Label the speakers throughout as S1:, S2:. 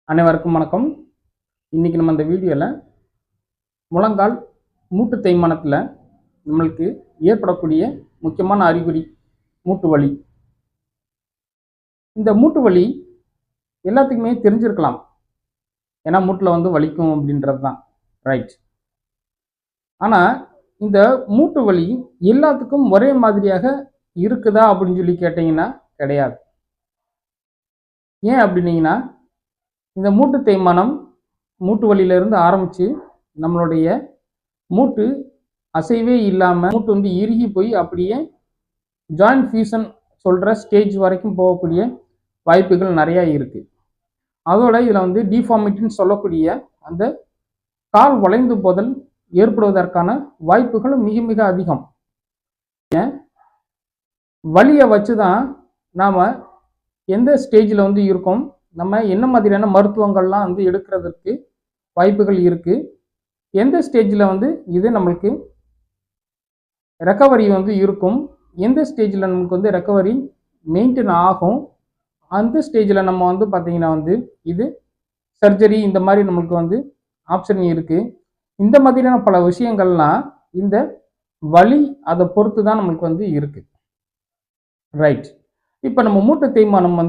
S1: அனைவருக்கும் வணக்கம். இன்றைக்கி நம்ம இந்த வீடியோவில் முழங்கால் மூட்டு தேய்மானத்தில் நம்மளுக்கு ஏற்படக்கூடிய முக்கியமான அறிகுறி மூட்டு வலி. இந்த மூட்டு வலி எல்லாத்துக்குமே தெரிஞ்சிருக்கலாம், ஏன்னா மூட்டில் வலிக்கும் அப்படின்றது தான் ரைட். ஆனால் இந்த மூட்டு வலி எல்லாத்துக்கும் ஒரே மாதிரியாக இருக்குதா அப்படின்னு சொல்லி கேட்டிங்கன்னா கிடையாது. ஏன் அப்படின்னீங்கன்னா, இந்த மூட்டு தேய்மானம் மூட்டு வலியிலிருந்து ஆரம்பித்து நம்மளுடைய மூட்டு அசைவே இல்லாமல் மூட்டு இறுகி போய் அப்படியே ஜாயிண்ட் ஃபியூஷன் சொல்கிற ஸ்டேஜ் வரைக்கும் போகக்கூடிய வாய்ப்புகள் நிறையா இருக்குது. அதோட இதில் டிஃபார்மிட்டின்னு சொல்லக்கூடிய அந்த கால் வளைந்து போதல் ஏற்படுவதற்கான வாய்ப்புகள் மிக மிக அதிகம். வலியை வச்சு தான் நாம் எந்த ஸ்டேஜில் இருக்கோம், நம்ம என்ன மாதிரியான மருத்துவங்கள்லாம் எடுக்கிறதுக்கு வாய்ப்புகள் இருக்குது, எந்த ஸ்டேஜில் இது நம்மளுக்கு ரெக்கவரி இருக்கும், எந்த ஸ்டேஜில் நமக்கு ரெக்கவரி மெயின்டைன் ஆகும், அந்த ஸ்டேஜில் நம்ம பார்த்திங்கன்னா இது சர்ஜரி இந்த மாதிரி நம்மளுக்கு ஆப்ஷன் இருக்குது. இந்த மாதிரியான பல விஷயங்கள்லாம் இந்த வலி அதை பொறுத்து தான் நம்மளுக்கு இருக்குது ரைட். இப்போ நம்ம மூட்டு தேய்மானம்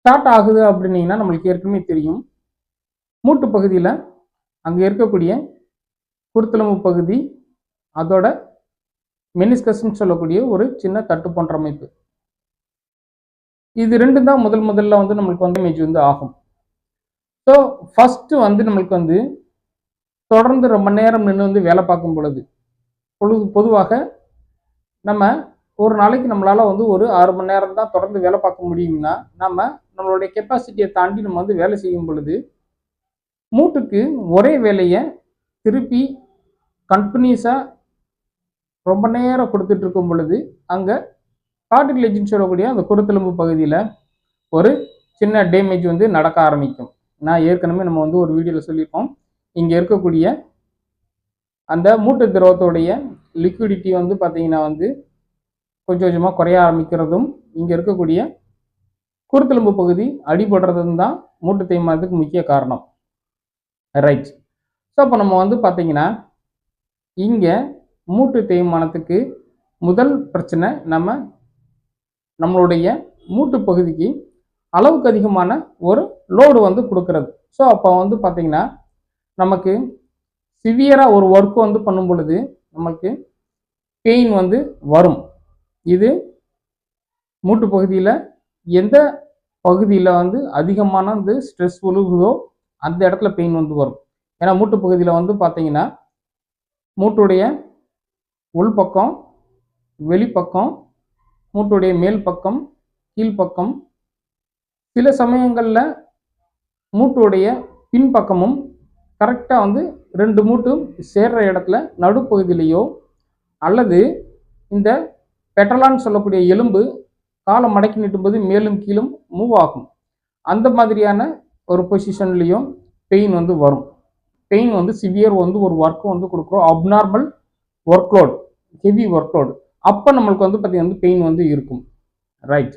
S1: ஸ்டார்ட் ஆகுது அப்படின்னீங்கன்னா நம்மளுக்கு ஏற்கனவே தெரியும், மூட்டு பகுதியில் அங்கே இருக்கக்கூடிய குருத்தெலும்பு பகுதி, அதோட மெனிஸ்கஸ்ன்னு சொல்லக்கூடிய ஒரு சின்ன தட்டு போன்ற அமைப்பு, இது ரெண்டும் தான் முதல்ல நம்மளுக்கு இமேஜ் ஆகும். ஸோ ஃபஸ்ட்டு நம்மளுக்கு தொடர்ந்து ரொம்ப நேரம் நின்று வேலை பார்க்கும் பொழுது பொதுவாக நம்ம ஒரு நாளைக்கு நம்மளால் ஒரு 6 மணி நேரம் தான் தொடர்ந்து வேலை பார்க்க முடியும்னா, நம்மளுடைய கெப்பாசிட்டியை தாண்டி நம்ம வேலை செய்யும் பொழுது மூட்டுக்கு ஒரே வேலையை திருப்பி கண்டினியூஸாக ரொம்ப நேரம் கொடுத்துட்டு இருக்கும் பொழுது அங்கே கார்டிலேஜ்னு சொல்லக்கூடிய அந்த குருத்தெலும்பு பகுதியில் ஒரு சின்ன டேமேஜ் நடக்க ஆரம்பிக்கும். நான் ஏற்கனவே நம்ம ஒரு வீடியோவில் சொல்லியிருக்கோம், இங்கே இருக்கக்கூடிய அந்த மூட்டு திரவத்தோடைய லிக்விடிட்டி பார்த்திங்கன்னா கொஞ்சம் கொஞ்சமாக குறைய ஆரம்பிக்கிறதும், இங்கே இருக்கக்கூடிய குருத்தெலும்பு பகுதி அடிபடுறதும் தான் மூட்டு தேய்மானத்துக்கு முக்கிய காரணம் ரைட். ஸோ அப்போ நம்ம பார்த்திங்கன்னா இங்கே மூட்டு தேய்மானத்துக்கு முதல் பிரச்சனை நம்மளுடைய மூட்டு பகுதிக்கு அளவுக்கு அதிகமான ஒரு லோடு கொடுக்கறது. ஸோ அப்போ பார்த்திங்கன்னா நமக்கு சிவியராக ஒரு ஒர்க் பண்ணும் பொழுது நமக்கு பெயின் வரும். இது மூட்டு பகுதியில் எந்த பகுதியில் அதிகமான ஸ்ட்ரெஸ் விழுகுதோ அந்த இடத்துல பெயின் வரும். ஏன்னா மூட்டு பகுதியில் பார்த்தீங்கன்னா மூட்டுடைய உள்பக்கம், வெளிப்பக்கம், மூட்டுடைய மேல் பக்கம், கீழ்ப்பக்கம், சில சமயங்களில் மூட்டுடைய பின்பக்கமும் கரெக்டாக 2 மூட்டும் சேர்ற இடத்துல நடுப்பகுதியிலையோ அல்லது இந்த பெட்டலான்னு சொல்லக்கூடிய எலும்பு காலை மடக்கி நீட்டும்போது மேலும் கீழும் மூவ் ஆகும். அந்த மாதிரியான ஒரு பொசிஷன்லேயும் பெயின் வரும். பெயின் சிவியர் ஒரு ஒர்க்கு கொடுக்குறோம், அப்நார்மல் ஒர்க்லோட், ஹெவி ஒர்க்லோடு, அப்போ நம்மளுக்கு பார்த்திங்கன்னா பெயின் இருக்கும் ரைட்.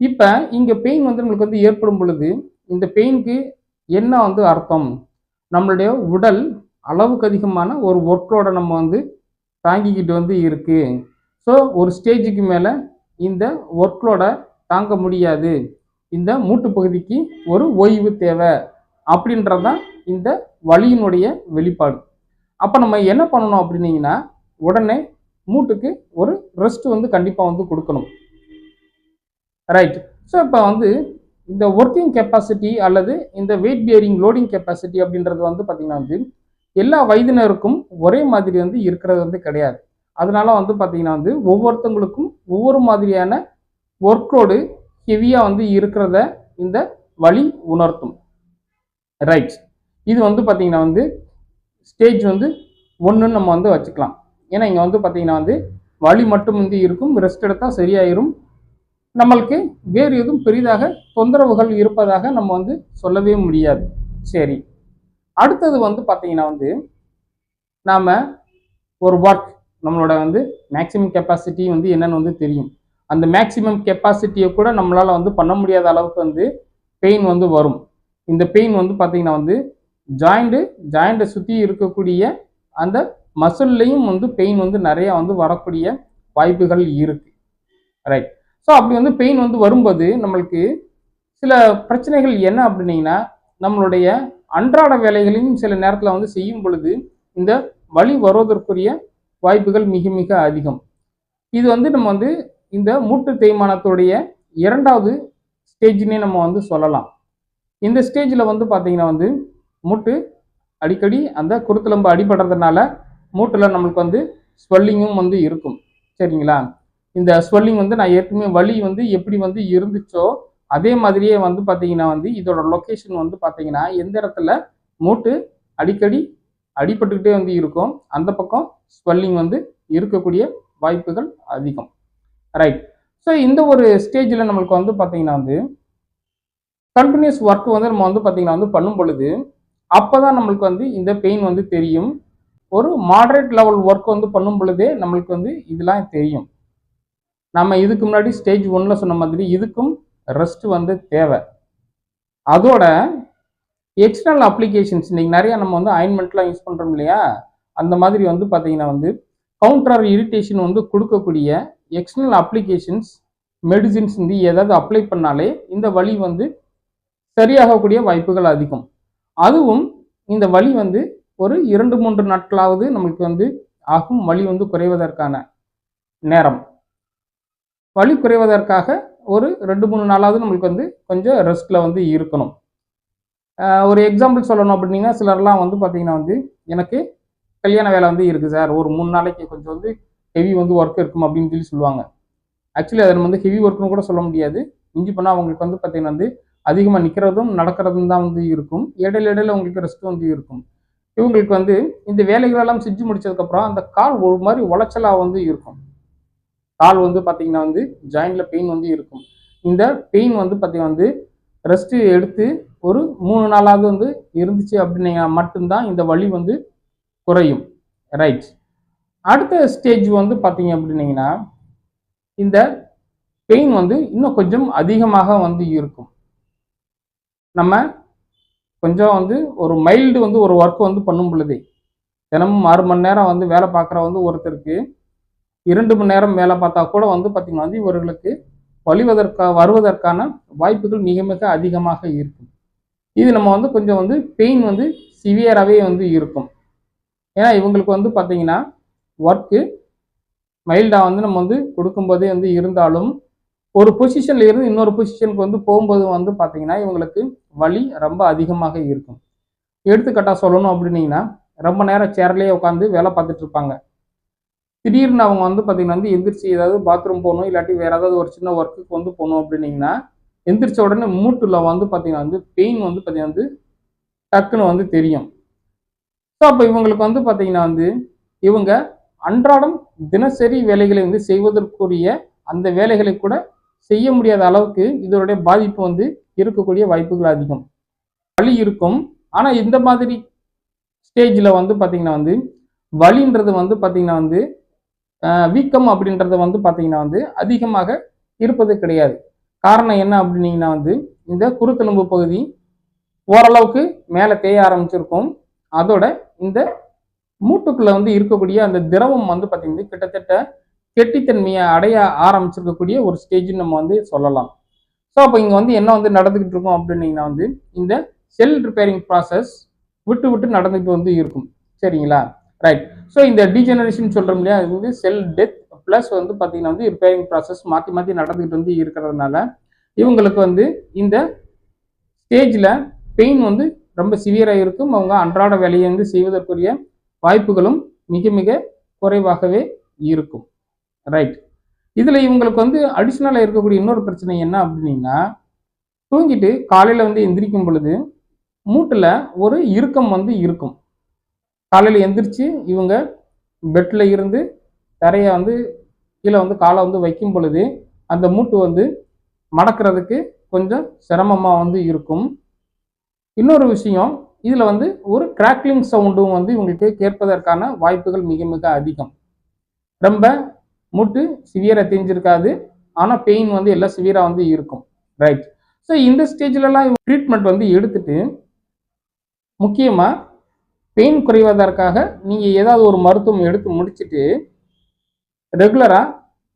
S1: இப்போ இங்கே பெயின் நம்மளுக்கு ஏற்படும் பொழுது இந்த பெயினுக்கு என்ன அர்த்தம், நம்மளுடைய உடல் அளவுக்கு அதிகமான ஒரு ஒர்க்லோடை நம்ம தாங்கிக்கிட்டு இருக்குது. ஸோ ஒரு ஸ்டேஜுக்கு மேலே இந்த ஒர்க்லோடை தாங்க முடியாது, இந்த மூட்டு பகுதிக்கு ஒரு ஓய்வு தேவை அப்படின்றது தான் இந்த வலியினுடைய வெளிப்பாடு. அப்போ நம்ம என்ன பண்ணணும் அப்படின்னீங்கன்னா, உடனே மூட்டுக்கு ஒரு ரெஸ்ட் கண்டிப்பாக கொடுக்கணும் ரைட். ஸோ இப்போ இந்த ஒர்க்கிங் கெப்பாசிட்டி அல்லது இந்த வெயிட் பியரிங் லோடிங் கெப்பாசிட்டி அப்படின்றது பார்த்திங்கன்னா எல்லா வயதினருக்கும் ஒரே மாதிரி இருக்கிறது கிடையாது. அதனால பார்த்திங்கன்னா ஒவ்வொருத்தவங்களுக்கும் ஒவ்வொரு மாதிரியான ஒர்க்லோடு ஹெவியாக இருக்கிறத இந்த வலி உணர்த்தும் ரைட். இது பார்த்திங்கன்னா ஸ்டேஜ் 1ன்னு நம்ம வச்சுக்கலாம். ஏன்னா இங்கே பார்த்திங்கன்னா வலி மட்டும் இருக்கும், ரெஸ்ட் எடுத்தால் சரியாயிரும், நம்மளுக்கு வேறு எதுவும் பெரிதாக தொந்தரவுகள் இருப்பதாக நம்ம சொல்லவே முடியாது. சரி, அடுத்தது பார்த்திங்கன்னா நாம் ஒரு ஒர்க் நம்மளோட மேக்ஸிமம் கெப்பாசிட்டி என்னன்னு தெரியும். அந்த மேக்ஸிமம் கெப்பாசிட்டியை கூட நம்மளால் பண்ண முடியாத அளவுக்கு பெயின் வந்து வரும். இந்த பெயின் வந்து பார்த்தீங்கன்னா வந்து ஜாயிண்ட்டை சுற்றி இருக்கக்கூடிய அந்த மசில்லையும் வந்து பெயின் வந்து நிறையா வந்து வரக்கூடிய வாய்ப்புகள் இருக்கு. ரைட். ஸோ அப்படி வந்து பெயின் வந்து வரும்போது நம்மளுக்கு சில பிரச்சனைகள் என்ன அப்படின்னீங்கன்னா, நம்மளுடைய அன்றாட வேலைகளையும் சில நேரத்தில் வந்து செய்யும் பொழுது இந்த வலி வருவதற்குரிய வாய்ப்புகள் மிக மிக அதிகம். இது வந்து நம்ம வந்து இந்த மூட்டு தேய்மானத்துடைய 2வது ஸ்டேஜ்னே நம்ம வந்து சொல்லலாம். இந்த ஸ்டேஜில் வந்து பார்த்தீங்கன்னா வந்து மூட்டு அடிக்கடி அந்த குருத்தெலும்பு அடிபடுறதுனால மூட்டில் நம்மளுக்கு வந்து ஸ்வெல்லிங்கும் வந்து இருக்கும். சரிங்களா? இந்த ஸ்வெல்லிங் வந்து நான் ஏற்கனவே வலி வந்து எப்படி வந்து இருந்துச்சோ அதே மாதிரியே வந்து பார்த்தீங்கன்னா வந்து இதோட லொக்கேஷன் வந்து பார்த்தீங்கன்னா எந்த இடத்துல மூட்டு அடிக்கடி அடிபட்டுக்கிட்டே வந்து இருக்கும் அந்த பக்கம் ஸ்வெல்லிங் வந்து இருக்கக்கூடிய வாய்ப்புகள் அதிகம். ரைட். ஸோ இந்த ஒரு ஸ்டேஜில் நம்மளுக்கு வந்து பார்த்தீங்கன்னா வந்து கண்டினியூஸ் ஒர்க் வந்து நம்ம வந்து பார்த்தீங்கன்னா வந்து பண்ணும் பொழுது அப்போ தான் நம்மளுக்கு வந்து இந்த பெயின் வந்து தெரியும். ஒரு மாடரேட் லெவல் ஒர்க் வந்து பண்ணும் பொழுதே நம்மளுக்கு வந்து இதெல்லாம் தெரியும். நம்ம இதுக்கு முன்னாடி ஸ்டேஜ் 1ல சொன்ன மாதிரி இதுக்கும் ரெஸ்ட் வந்து தேவை. அதோட எக்ஸ்டர்னல் அப்ளிகேஷன்ஸ் இன்னைக்கு நிறைய நம்ம வந்து ஆயின்மெண்ட்லாம் யூஸ் பண்ணுறோம் இல்லையா, அந்த மாதிரி வந்து பார்த்தீங்கன்னா வந்து கவுண்டர் இரிட்டேஷன் வந்து கொடுக்கக்கூடிய எக்ஸ்டர்னல் அப்ளிகேஷன்ஸ் மெடிசின்ஸ் வந்து ஏதாவது அப்ளை பண்ணாலே இந்த வலி வந்து சரியாகக்கூடிய வாய்ப்புகள் அதிகம். அதுவும் இந்த வலி வந்து ஒரு 2-3 நாட்களாவது நம்மளுக்கு வந்து ஆகும் வலி வந்து குறைவதற்கான நேரம். வலி குறைவதற்காக ஒரு 2-3 நாளாவது நம்மளுக்கு வந்து கொஞ்சம் ரெஸ்ட்டில் வந்து இருக்கணும். ஒரு எக்ஸாம்பிள் சொல்லணும் அப்படின்னா சிலர்லாம் வந்து பார்த்தீங்கன்னா வந்து எனக்கு கல்யாண வேலை வந்து இருக்குது சார், ஒரு 3 நாளைக்கு கொஞ்சம் வந்து ஹெவி வந்து ஒர்க் இருக்கும் அப்படின்னு சொல்லி சொல்லுவாங்க. ஆக்சுவலி அதை நம்ம வந்து ஹெவி ஒர்க்குன்னு கூட சொல்ல முடியாது. மிஞ்சி பண்ணால் அவங்களுக்கு வந்து பார்த்தீங்கன்னா வந்து அதிகமாக நிற்கிறதும் நடக்கிறதும் தான் வந்து இருக்கும். இடையில உங்களுக்கு ரெஸ்ட் வந்து இருக்கும். இவங்களுக்கு வந்து இந்த வேலைகளெல்லாம் செஞ்சு முடிச்சதுக்கப்புறம் அந்த கால் ஒரு மாதிரி உளைச்சலாக வந்து இருக்கும். கால் வந்து பார்த்தீங்கன்னா வந்து ஜாயிண்டில் பெயின் வந்து இருக்கும். இந்த பெயின் வந்து பார்த்தீங்கன்னா வந்து ரெஸ்ட்டு எடுத்து ஒரு 3 நாளாவது வந்து இருந்துச்சு அப்படின்னா மட்டும்தான் இந்த வலி வந்து குறையும். ரைட். அடுத்த ஸ்டேஜ் வந்து பார்த்தீங்க அப்படின்னீங்கன்னா இந்த பெயின் வந்து இன்னும் கொஞ்சம் அதிகமாக வந்து இருக்கும். நம்ம கொஞ்சம் வந்து ஒரு மைல்டு வந்து ஒரு ஒர்க் வந்து பண்ணும் பொழுதே தினமும் 6 மணி நேரம் வந்து வேலை பார்க்குற வந்து ஒருத்தருக்கு 2 மணி நேரம் வேலை பார்த்தா கூட வந்து பார்த்தீங்கன்னா வந்து இவர்களுக்கு வருவதற்கான வாய்ப்புகள் மிக மிக அதிகமாக இருக்கும். இது நம்ம வந்து கொஞ்சம் வந்து பெயின் வந்து சிவியராகவே வந்து இருக்கும். ஏன்னா இவங்களுக்கு வந்து பார்த்தீங்கன்னா ஒர்க்கு மைல்டாக வந்து நம்ம வந்து கொடுக்கும்போதே வந்து இருந்தாலும் ஒரு பொசிஷன்ல இருந்து இன்னொரு பொசிஷனுக்கு வந்து போகும்போது வந்து பார்த்தீங்கன்னா இவங்களுக்கு வலி ரொம்ப அதிகமாக இருக்கும். எடுத்துக்காட்டாக சொல்லணும் அப்படின்னீங்கன்னா ரொம்ப நேரம் சேர்லேயே உட்காந்து வேலை பார்த்துட்டு இருப்பாங்க. திடீர்னு அவங்க வந்து பார்த்தீங்கன்னா வந்து எந்திரிச்சு ஏதாவது பாத்ரூம் போகணும் இல்லாட்டி வேற ஏதாவது ஒரு சின்ன ஒர்க்குக்கு வந்து போகணும் அப்படின்னீங்கன்னா எந்திரிச்ச உடனே மூட்டில் வந்து பார்த்தீங்கன்னா வந்து பெயின் வந்து பார்த்தீங்கன்னா வந்து டக்குன்னு வந்து தெரியும். ஸோ அப்போ இவங்களுக்கு வந்து பார்த்தீங்கன்னா வந்து இவங்க அன்றாடம் தினசரி வேலைகளை வந்து செய்வதற்குரிய அந்த வேலைகளை கூட செய்ய முடியாத அளவுக்கு இதனுடைய பாதிப்பு வந்து இருக்கக்கூடிய வாய்ப்புகள் அதிகம். வலி இருக்கும். ஆனால் இந்த மாதிரி ஸ்டேஜில் வந்து பார்த்தீங்கன்னா வந்து வலின்றது வந்து பார்த்தீங்கன்னா வந்து வீக்கம் அப்படின்றது வந்து பார்த்தீங்கன்னா வந்து அதிகமாக இருப்பது கிடையாது. காரணம் என்ன அப்படின்னீங்கன்னா வந்து இந்த குருத்தெலும்பு பகுதி ஓரளவுக்கு மேலே தேய ஆரம்பிச்சிருக்கும். அதோட இந்த மூட்டுக்குள்ள வந்து இருக்கக்கூடிய அந்த திரவம் வந்து பார்த்தீங்கன்னா கிட்டத்தட்ட கெட்டித்தன்மையை அடைய ஆரம்பிச்சிருக்கக்கூடிய ஒரு ஸ்டேஜ்னு நம்ம வந்து சொல்லலாம். ஸோ அப்போ இங்கே வந்து என்ன வந்து நடந்துகிட்டு இருக்கும் அப்படின்னீங்கன்னா வந்து இந்த செல் ரிப்பேரிங் ப்ராசஸ் விட்டு விட்டு நடந்துகிட்டு வந்து இருக்கும். சரிங்களா? ரைட். ஸோ இந்த டீஜெனரேஷன் சொல்கிறோம் இல்லையா, அது வந்து செல் டெத் ப்ளஸ் வந்து பார்த்தீங்கன்னா வந்து ரிப்பேரிங் ப்ராசஸ் மாற்றி மாற்றி நடந்துகிட்டு வந்து இருக்கிறதுனால இவங்களுக்கு வந்து இந்த ஸ்டேஜில் பெயின் வந்து ரொம்ப சிவியராக இருக்கும். அவங்க அன்றாட வேலையை வந்து செய்வதற்குரிய வாய்ப்புகளும் மிக மிக குறைவாகவே இருக்கும். ரைட். இதில் இவங்களுக்கு வந்து அடிஷ்னலாக இருக்கக்கூடிய இன்னொரு பிரச்சனை என்ன அப்படின்னா தூங்கிட்டு காலையில் வந்து எந்திரிக்கும் பொழுது மூட்டில் ஒரு இறுக்கம் வந்து இருக்கும். காலையில் எந்திரிச்சு இவங்க பெட்டில் இருந்து தரையை வந்து கீழே வந்து காலை வந்து வைக்கும் பொழுது அந்த மூட்டு வந்து மடக்கிறதுக்கு கொஞ்சம் சிரமமாக வந்து இருக்கும். இன்னொரு விஷயம், இதில் வந்து ஒரு கிராக்லிங் சவுண்டும் வந்து இவங்களுக்கு கேட்பதற்கான வாய்ப்புகள் மிக மிக அதிகம். ரொம்ப மூட்டு சிவியராக தெரிஞ்சிருக்காது, ஆனால் பெயின் வந்து எல்லாம் சிவியராக வந்து இருக்கும். ரைட். ஸோ இந்த ஸ்டேஜ்லலாம் ட்ரீட்மெண்ட் வந்து எடுத்துட்டு முக்கியமாக பெயின் குறைவதற்காக நீங்கள் ஏதாவது ஒரு மருத்துவம் எடுத்து முடிச்சுட்டு ரெகுலராக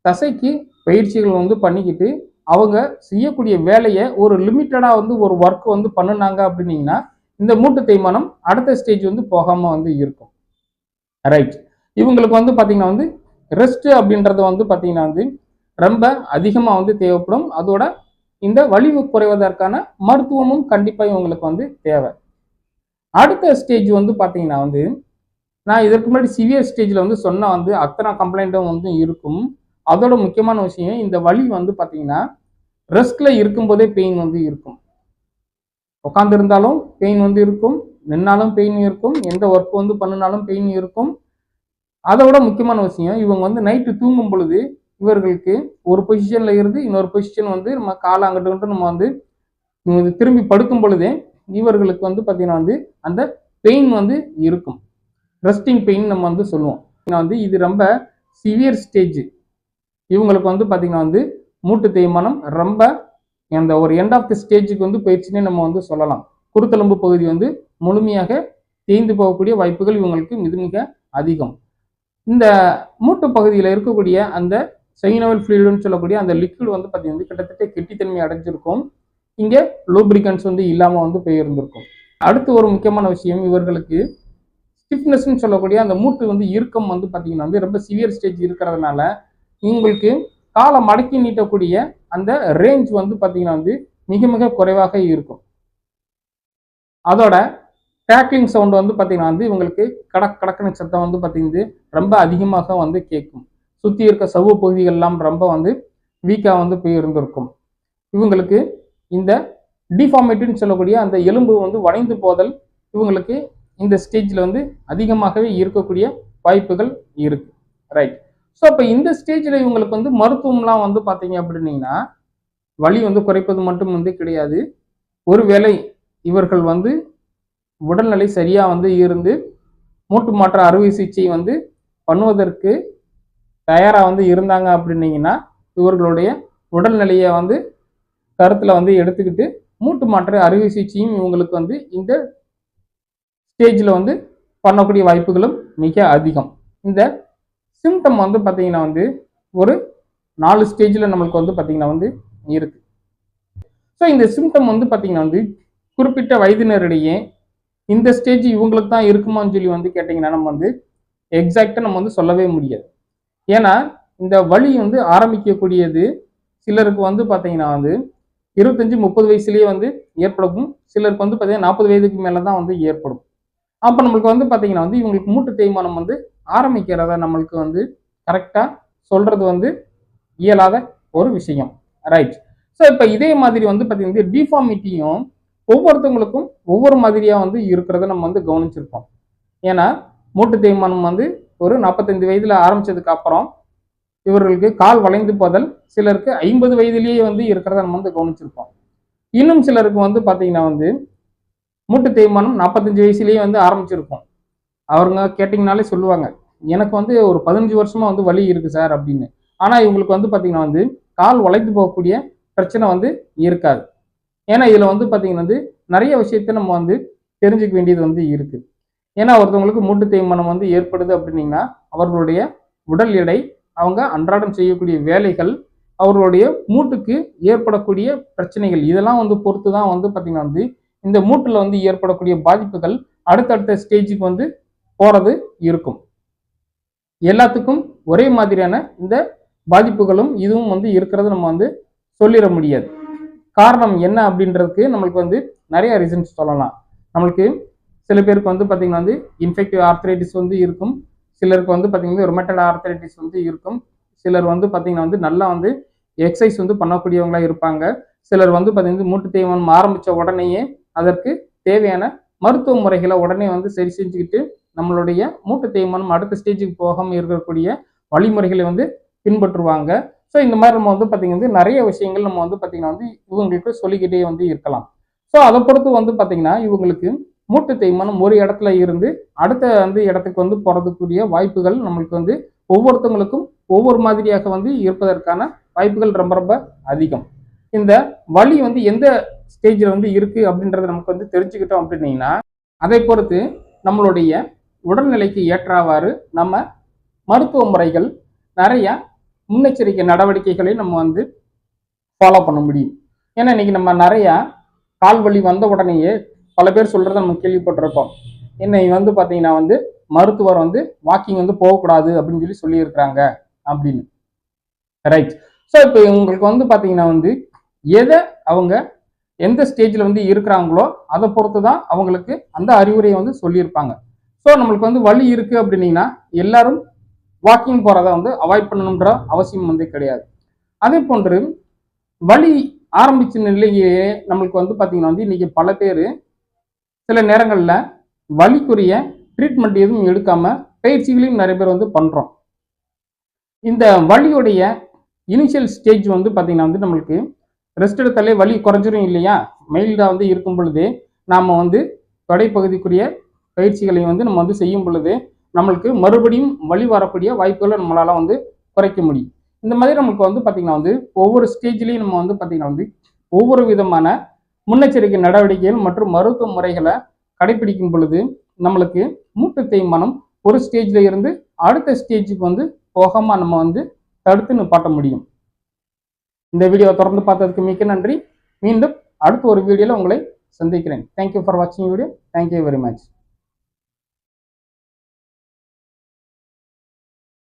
S1: தசைக்கு பயிற்சிகள் வந்து பண்ணிக்கிட்டு அவங்க செய்யக்கூடிய வேலையை ஒரு லிமிட்டடாக வந்து ஒரு ஒர்க் வந்து பண்ணினாங்க அப்படின்னீங்கன்னா இந்த மூட்டு தேய்மானம் அடுத்த ஸ்டேஜ் வந்து போகாமல் வந்து இருக்கும். ரைட். இவங்களுக்கு வந்து பார்த்தீங்கன்னா வந்து ரெஸ்ட் அப்படின்றது வந்து பார்த்தீங்கன்னா வந்து ரொம்ப அதிகமாக வந்து தேவைப்படும். அதோட இந்த வலிவு குறைவதற்கான மருத்துவமும் கண்டிப்பாக இவங்களுக்கு வந்து தேவை. அடுத்த ஸ்டேஜ் வந்து பார்த்தீங்கன்னா வந்து நான் இதற்கு முன்னாடி சிவியர் ஸ்டேஜில் வந்து சொன்ன வந்து அத்தனை கம்ப்ளைண்ட்டும் வந்து இருக்கும். அதோட முக்கியமான விஷயம் இந்த வலி வந்து பார்த்தீங்கன்னா ரெஸ்ட்ல இருக்கும்போதே பெயின் வந்து இருக்கும். உட்காந்து இருந்தாலும் பெயின் வந்து இருக்கும், நின்னாலும் பெயின் இருக்கும், எந்த ஒர்க் வந்து பண்ணினாலும் பெயின் இருக்கும். அதோட முக்கியமான விஷயம் இவங்க வந்து நைட்டு தூங்கும் பொழுது இவர்களுக்கு ஒரு பொசிஷன்ல இருந்து இன்னொரு பொசிஷன் வந்து நம்ம காலை அங்கிட்டு நம்ம வந்து திரும்பி படுக்கும் பொழுதே இவர்களுக்கு வந்து பார்த்தீங்கன்னா வந்து அந்த பெயின் வந்து இருக்கும். ரெஸ்டிங் பெயின் நம்ம வந்து சொல்லுவோம். வந்து இது ரொம்ப சிவியர் ஸ்டேஜ். இவங்களுக்கு வந்து பார்த்தீங்கன்னா வந்து மூட்டு தேய்மானம் ரொம்ப அந்த ஒரு எண்ட் ஆஃப் தி ஸ்டேஜுக்கு வந்து போயிடுச்சுன்னே நம்ம வந்து சொல்லலாம். குருத்தெலும்பு பகுதி வந்து முழுமையாக தேய்ந்து போகக்கூடிய வாய்ப்புகள் இவங்களுக்கு மிக மிக அதிகம். இந்த மூட்டு பகுதியில் இருக்கக்கூடிய அந்த சைனோவல் ஃப்ளூயிடுன்னு சொல்லக்கூடிய அந்த லிக்விட் வந்து பார்த்தீங்கன்னா கிட்டத்தட்ட கெட்டித்தன்மை அடைஞ்சிருக்கும். இங்கே லூப்ரிகன்ஸ் வந்து இல்லாமல் வந்து போயிருந்திருக்கும். அடுத்து ஒரு முக்கியமான விஷயம் இவர்களுக்கு ஸ்டிஃப்னஸ்ன்னு சொல்லக்கூடிய அந்த மூட்டு வந்து இறுக்கம் வந்து பார்த்தீங்கன்னா வந்து ரொம்ப சிவியர் ஸ்டேஜ் இருக்கிறதுனால உங்களுக்கு காலை மடக்கி நீட்டக்கூடிய அந்த ரேஞ்ச் வந்து பார்த்தீங்கன்னா வந்து மிக மிக குறைவாக இருக்கும். அதோட டேக்லிங் சவுண்ட் வந்து பார்த்தீங்கன்னா வந்து இவங்களுக்கு கடக்குன்னு சத்தம் வந்து பார்த்தீங்கன்னா ரொம்ப அதிகமாக வந்து கேட்கும். சுற்றி இருக்க சவ்வு பகுதிகள்லாம் ரொம்ப வந்து வீக்காக வந்து போய் இருந்திருக்கும். இவங்களுக்கு இந்த டிஃபார்மேட்டின்னு சொல்லக்கூடிய அந்த எலும்பு வந்து வளைந்து போதல் இவங்களுக்கு இந்த ஸ்டேஜில் வந்து அதிகமாகவே இருக்கக்கூடிய வாய்ப்புகள் இருக்கு. ரைட். ஸோ அப்போ இந்த ஸ்டேஜில் இவங்களுக்கு வந்து மருத்துவம்லாம் வந்து பார்த்தீங்க அப்படின்னீங்கன்னா வலி வந்து குறைப்பது மட்டும் வந்து கிடையாது. ஒருவேளை இவர்கள் வந்து உடல்நிலை சரியாக வந்து இருந்து மூட்டு மாற்ற அறுவை சிகிச்சை வந்து பண்ணுவதற்கு தயாராக வந்து இருந்தாங்க அப்படின்னீங்கன்னா இவர்களுடைய உடல்நிலையை வந்து கருத்தில் வந்து எடுத்துக்கிட்டு மூட்டு மாற்ற அறுவை சிகிச்சையும் இவங்களுக்கு வந்து இந்த ஸ்டேஜில் வந்து பண்ணக்கூடிய வாய்ப்புகளும் மிக அதிகம். இந்த சிம்டம் வந்து பார்த்தீங்கன்னா வந்து ஒரு 4 ஸ்டேஜில் நம்மளுக்கு வந்து பார்த்தீங்கன்னா வந்து இருக்கு. ஸோ இந்த சிம்டம் வந்து பார்த்தீங்கன்னா வந்து குறிப்பிட்ட வயதினரிடையே இந்த ஸ்டேஜ் இவங்களுக்கு தான் இருக்குமான்னு சொல்லி வந்து கேட்டிங்கன்னா நம்ம வந்து எக்ஸாக்டாக நம்ம வந்து சொல்லவே முடியாது. ஏன்னா இந்த வலி வந்து ஆரம்பிக்கக்கூடியது சிலருக்கு வந்து பார்த்தீங்கன்னா வந்து 25-30 வயசுலேயே வந்து ஏற்படும். சிலருக்கு வந்து பார்த்தீங்கன்னா 40 வயதுக்கு மேலே தான் வந்து ஏற்படும். அப்போ நம்மளுக்கு வந்து பார்த்தீங்கன்னா வந்து இவங்களுக்கு மூட்டு தேய்மானம் வந்து ஆரம்பிக்கிறத நம்மளுக்கு வந்து கரெக்டாக சொல்கிறது வந்து இயலாத ஒரு விஷயம். ரைட். ஸோ இப்போ இதே மாதிரி வந்து பார்த்தீங்கன்னா டிஃபார்மிட்டியும் ஒவ்வொருத்தவங்களுக்கும் ஒவ்வொரு மாதிரியாக வந்து இருக்கிறத நம்ம வந்து கவனிச்சிருப்போம். ஏன்னா மூட்டு தேய்மானம் வந்து ஒரு 45 வயதில் ஆரம்பித்ததுக்கு அப்புறம் இவர்களுக்கு கால் வளைந்து போதல் சிலருக்கு 50 வயதிலேயே வந்து இருக்கிறத நம்ம வந்து கவனிச்சிருப்போம். இன்னும் சிலருக்கு வந்து பார்த்தீங்கன்னா வந்து மூட்டு தேய்மானம் 45 வயசுலேயே வந்து ஆரம்பிச்சிருக்கும். அவங்க கேட்டிங்கனாலே சொல்லுவாங்க எனக்கு வந்து ஒரு 15 வருஷமா வந்து வலி இருக்கு சார் அப்படின்னு. ஆனால் இவங்களுக்கு வந்து பார்த்தீங்கன்னா வந்து கால் வளைந்து போகக்கூடிய பிரச்சனை வந்து இருக்காது. ஏன்னா இதில் வந்து பார்த்தீங்கன்னா வந்து நிறைய விஷயத்த நம்ம வந்து தெரிஞ்சுக்க வேண்டியது வந்து இருக்கு. ஏன்னா ஒருத்தவங்களுக்கு மூட்டு தேய்மானம் வந்து ஏற்படுது அப்படின்னீங்கன்னா அவர்களுடைய உடல் எடை, அவங்க அன்றாடம் செய்யக்கூடிய வேலைகள், அவர்களுடைய மூட்டுக்கு ஏற்படக்கூடிய பிரச்சனைகள் இதெல்லாம் வந்து பொறுத்து தான் வந்து பார்த்தீங்கன்னா வந்து இந்த மூட்டில் வந்து ஏற்படக்கூடிய பாதிப்புகள் அடுத்தடுத்த ஸ்டேஜுக்கு வந்து போகிறது இருக்கும். எல்லாத்துக்கும் ஒரே மாதிரியான இந்த பாதிப்புகளும் இதுவும் வந்து இருக்கிறது நம்ம வந்து சொல்லிட முடியாது. காரணம் என்ன அப்படின்றதுக்கு நம்மளுக்கு வந்து நிறைய ரீசன்ஸ் சொல்லலாம். நம்மளுக்கு சில பேருக்கு வந்து பார்த்தீங்கன்னா வந்து இன்ஃபெக்டிவ் ஆர்த்ரைட்டிஸ் வந்து இருக்கும். சிலருக்கு வந்து பார்த்தீங்கன்னா ரொமேட்டட் ஆர்த்ரைட்டிஸ் வந்து இருக்கும். சிலர் வந்து பார்த்தீங்கன்னா வந்து நல்லா வந்து எக்ஸசைஸ் வந்து பண்ணக்கூடியவங்களா இருப்பாங்க. சிலர் வந்து பார்த்தீங்கன்னா மூட்டு தேய்மானம் ஆரம்பித்த உடனேயே அதற்கு தேவையான மருத்துவ முறைகளை உடனே வந்து சரி செஞ்சுக்கிட்டு நம்மளுடைய மூட்டு தேய்மானம் அடுத்த ஸ்டேஜுக்கு போகாமல் இருக்கக்கூடிய வழிமுறைகளை வந்து பின்பற்றுவாங்க. ஸோ இந்த மாதிரி நம்ம வந்து பார்த்தீங்கன்னா நிறைய விஷயங்கள் நம்ம வந்து பார்த்தீங்கன்னா வந்து இவங்களுக்கு சொல்லிக்கிட்டே வந்து இருக்கலாம். ஸோ அதை பொறுத்து வந்து பார்த்தீங்கன்னா இவங்களுக்கு மூட்டு தேய்மானம் ஒரு இடத்துல இருந்து அடுத்த வந்து இடத்துக்கு வந்து போகிறதுக்குரிய வாய்ப்புகள் நம்மளுக்கு வந்து ஒவ்வொருத்தவங்களுக்கும் ஒவ்வொரு மாதிரியாக வந்து இருப்பதற்கான வாய்ப்புகள் ரொம்ப ரொம்ப அதிகம். இந்த வலி வந்து எந்த ஸ்டேஜில் வந்து இருக்கு அப்படின்றத நமக்கு வந்து தெரிஞ்சுக்கிட்டோம் அப்படின்னீங்கன்னா அதை பொறுத்து நம்மளுடைய உடல்நிலைக்கு ஏற்றவாறு நம்ம மருத்துவ முறைகள் நிறைய முன்னெச்சரிக்கை நடவடிக்கைகளை நம்ம வந்து ஃபாலோ பண்ண முடியும். ஏன்னா இன்னைக்கு நம்ம நிறைய கால் வலி வந்த உடனேயே பல பேர் சொல்றத நம்ம கேள்விப்பட்டிருப்போம். இன்னைக்கு வந்து பார்த்தீங்கன்னா வந்து மருத்துவர் வந்து வாக்கிங் வந்து போகக்கூடாது அப்படின்னு சொல்லியிருக்கிறாங்க அப்படின்னு. ரைட். ஸோ இப்போ உங்களுக்கு வந்து பார்த்தீங்கன்னா வந்து எதை அவங்க எந்த ஸ்டேஜில் வந்து இருக்கிறாங்களோ அதை பொறுத்து தான் அவங்களுக்கு அந்த அறிவுரையை வந்து சொல்லியிருப்பாங்க. ஸோ நம்மளுக்கு வந்து வலி இருக்குது அப்படின்னீங்கன்னா எல்லாரும் வாக்கிங் போகிறத வந்து அவாய்ட் பண்ணணுன்ற அவசியம் வந்து கிடையாது. அதே போன்று வலி ஆரம்பிச்ச நிலையிலேயே நம்மளுக்கு வந்து பார்த்தீங்கன்னா வந்து இன்னைக்கு பல பேர் சில நேரங்களில் வலிக்குரிய ட்ரீட்மெண்ட் எதுவும் எடுக்காம பயிற்சிகளையும் நிறைய பேர் வந்து பண்ணுறோம். இந்த வலியுடைய இனிஷியல் ஸ்டேஜ் வந்து பார்த்தீங்கன்னா வந்து நம்மளுக்கு ரெஸ்ட் எடுத்தாலே வலி குறைஞ்சிரும் இல்லையா? மைல்டாக வந்து இருக்கும் பொழுதே நாம் வந்து தொடைப்பகுதிக்குரிய பயிற்சிகளை வந்து நம்ம வந்து செய்யும் பொழுது நம்மளுக்கு மறுபடியும் வலி வரக்கூடிய வாய்ப்புகளை நம்மளால் வந்து குறைக்க முடியும். இந்த மாதிரி நமக்கு வந்து பார்த்தீங்கன்னா வந்து ஒவ்வொரு ஸ்டேஜ்லேயும் நம்ம வந்து பார்த்தீங்கன்னா வந்து ஒவ்வொரு விதமான முன்னெச்சரிக்கை நடவடிக்கைகள் மற்றும் மருத்துவ முறைகளை கடைபிடிக்கும் பொழுது நம்மளுக்கு மூட்டு தேய்மானம் ஒரு ஸ்டேஜ்ல இருந்து அடுத்த ஸ்டேஜுக்கு வந்து போகாம நம்ம வந்து தடுத்து நிப்பாட்ட முடியும். இந்த வீடியோவை தொடர்ந்து பார்த்ததுக்கு மிக்க நன்றி. மீண்டும் அடுத்த ஒரு வீடியோல உங்களை சந்திக்கிறேன். தேங்க்யூ ஃபார் வாட்சிங் வீடியோ. Thank you very much.